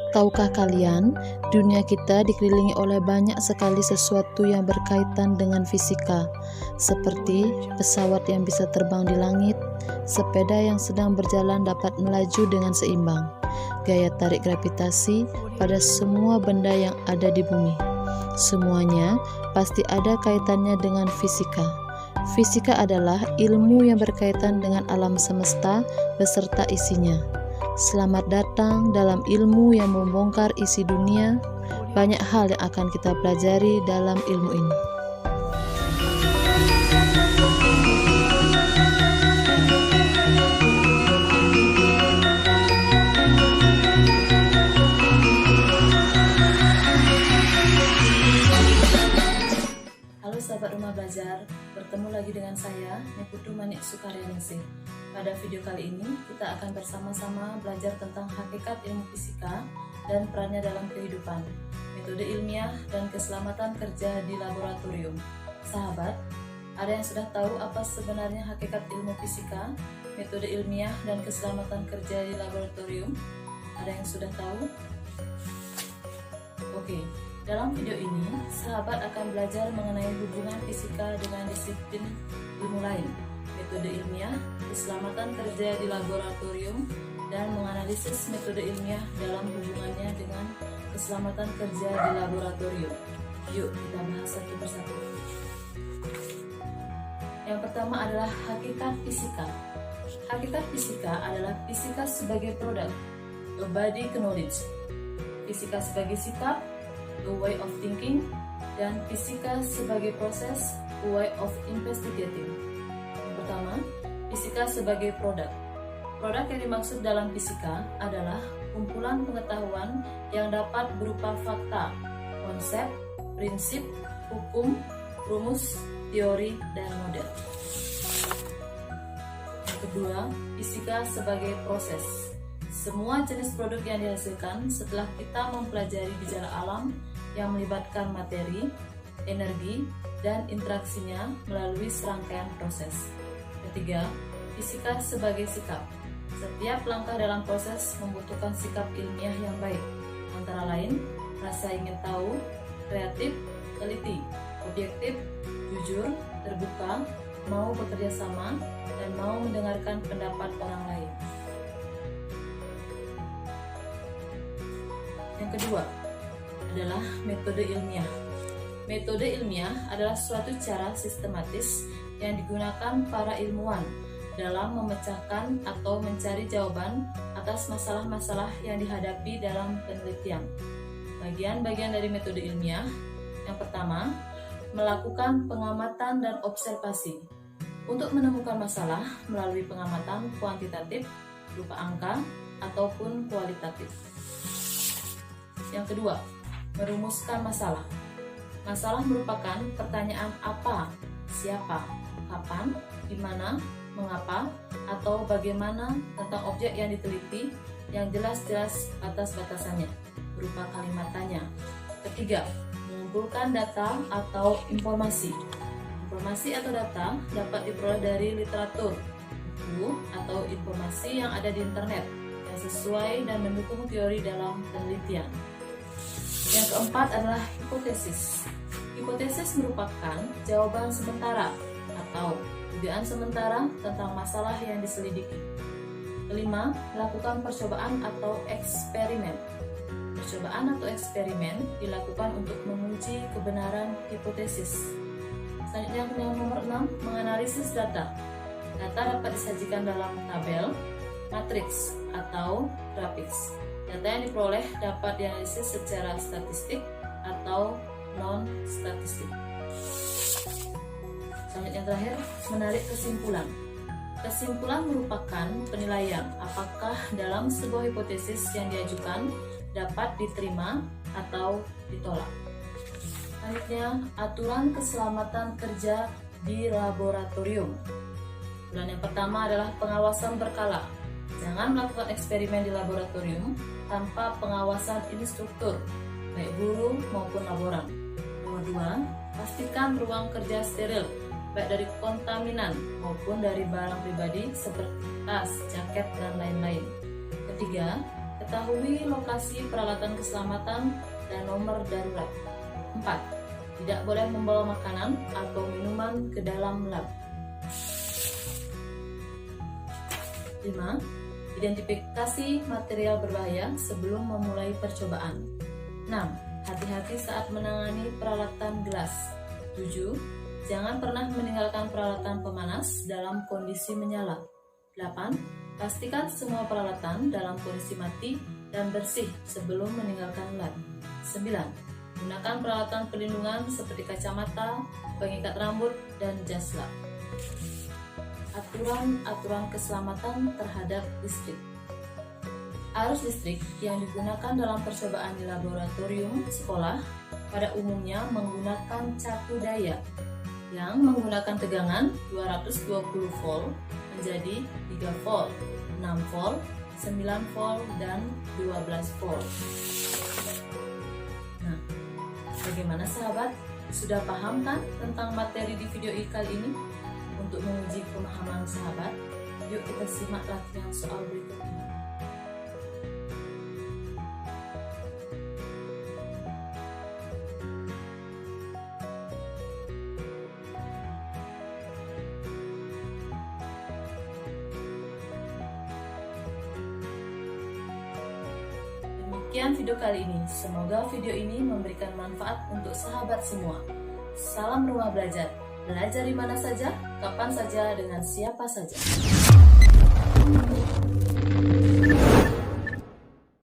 Tahukah kalian, dunia kita dikelilingi oleh banyak sekali sesuatu yang berkaitan dengan fisika, seperti pesawat yang bisa terbang di langit, sepeda yang sedang berjalan dapat melaju dengan seimbang, gaya tarik gravitasi pada semua benda yang ada di bumi. Semuanya pasti ada kaitannya dengan fisika. Fisika adalah ilmu yang berkaitan dengan alam semesta beserta isinya. Selamat datang dalam ilmu yang membongkar isi dunia. Banyak hal yang akan kita pelajari dalam ilmu ini. Halo sahabat Rumah Belajar, bertemu lagi dengan saya, Niputu Manik Sukaryaningsih. Pada video kali ini, kita akan bersama-sama belajar tentang hakikat ilmu fisika dan perannya dalam kehidupan, metode ilmiah dan keselamatan kerja di laboratorium. Sahabat, ada yang sudah tahu apa sebenarnya hakikat ilmu fisika, metode ilmiah dan keselamatan kerja di laboratorium? Ada yang sudah tahu? Oke. Dalam video ini, sahabat akan belajar mengenai hubungan fisika dengan disiplin ilmu lain, metode ilmiah, keselamatan kerja di laboratorium, dan menganalisis metode ilmiah dalam hubungannya dengan keselamatan kerja di laboratorium. Yuk, kita bahas satu persatu. Yang pertama adalah hakikat fisika. Hakikat fisika adalah fisika sebagai produk, a body knowledge. Fisika sebagai sikap, a way of thinking, dan fisika sebagai proses, a way of investigating. Yang pertama, fisika sebagai produk. Produk yang dimaksud dalam fisika adalah kumpulan pengetahuan yang dapat berupa fakta, konsep, prinsip, hukum, rumus, teori, dan model. Yang kedua, fisika sebagai proses. Semua jenis produk yang dihasilkan setelah kita mempelajari gejala alam yang melibatkan materi, energi, dan interaksinya melalui serangkaian proses. Ketiga, fisika sebagai sikap. Setiap langkah dalam proses membutuhkan sikap ilmiah yang baik, antara lain rasa ingin tahu, kreatif, teliti, objektif, jujur, terbuka, mau bekerja sama, dan mau mendengarkan pendapat orang lain. Yang kedua adalah metode ilmiah. Metode ilmiah adalah suatu cara sistematis yang digunakan para ilmuwan dalam memecahkan atau mencari jawaban atas masalah-masalah yang dihadapi dalam penelitian. Bagian-bagian dari metode ilmiah: yang pertama, melakukan pengamatan dan observasi untuk menemukan masalah melalui pengamatan kuantitatif berupa angka ataupun kualitatif. Yang kedua, merumuskan masalah. Masalah merupakan pertanyaan apa, siapa, kapan, di mana, mengapa, atau bagaimana tentang objek yang diteliti yang jelas-jelas batas-batasannya, berupa kalimat tanya. Ketiga, mengumpulkan data atau informasi. Informasi atau data dapat diperoleh dari literatur, buku, atau informasi yang ada di internet yang sesuai dan mendukung teori dalam penelitian. Yang keempat adalah hipotesis. Hipotesis merupakan jawaban sementara atau dugaan sementara tentang masalah yang diselidiki. Kelima, melakukan percobaan atau eksperimen. Percobaan atau eksperimen dilakukan untuk menguji kebenaran hipotesis. Selanjutnya yang nomor 6, menganalisis data. Data dapat disajikan dalam tabel, matriks, atau grafis. Data yang diperoleh dapat dianalisis secara statistik atau non-statistik. Selanjutnya yang terakhir, menarik kesimpulan. Kesimpulan merupakan penilaian apakah dalam sebuah hipotesis yang diajukan dapat diterima atau ditolak. Selanjutnya, aturan keselamatan kerja di laboratorium. Dan yang pertama adalah pengawasan berkala. Jangan melakukan eksperimen di laboratorium tanpa pengawasan instruktur, baik guru maupun laboran. Nomor 2, pastikan ruang kerja steril, baik dari kontaminan maupun dari barang pribadi seperti tas, jaket, dan lain-lain. Ketiga, Ketahui lokasi peralatan keselamatan dan nomor darurat. 4. Tidak boleh membawa makanan atau minuman ke dalam lab. 5. Identifikasi material berbahaya sebelum memulai percobaan. 6. Hati-hati saat menangani peralatan gelas. 7. Jangan pernah meninggalkan peralatan pemanas dalam kondisi menyala. 8. Pastikan semua peralatan dalam kondisi mati dan bersih sebelum meninggalkan lab. 9. Gunakan peralatan perlindungan seperti kacamata, pengikat rambut, dan jas lab. Aturan keselamatan terhadap listrik. Arus listrik yang digunakan dalam percobaan di laboratorium sekolah pada umumnya menggunakan catu daya yang menggunakan tegangan 220 volt menjadi 3 volt, 6 volt, 9 volt, dan 12 volt. Nah, bagaimana sahabat? Sudah paham kan tentang materi di video kali ini? Untuk menguji pemahaman sahabat, yuk kita simak latihan soal berikut ini. Demikian video kali ini. Semoga video ini memberikan manfaat untuk sahabat semua. Salam Rumah Belajar. Belajar di mana saja, kapan saja, dengan siapa saja.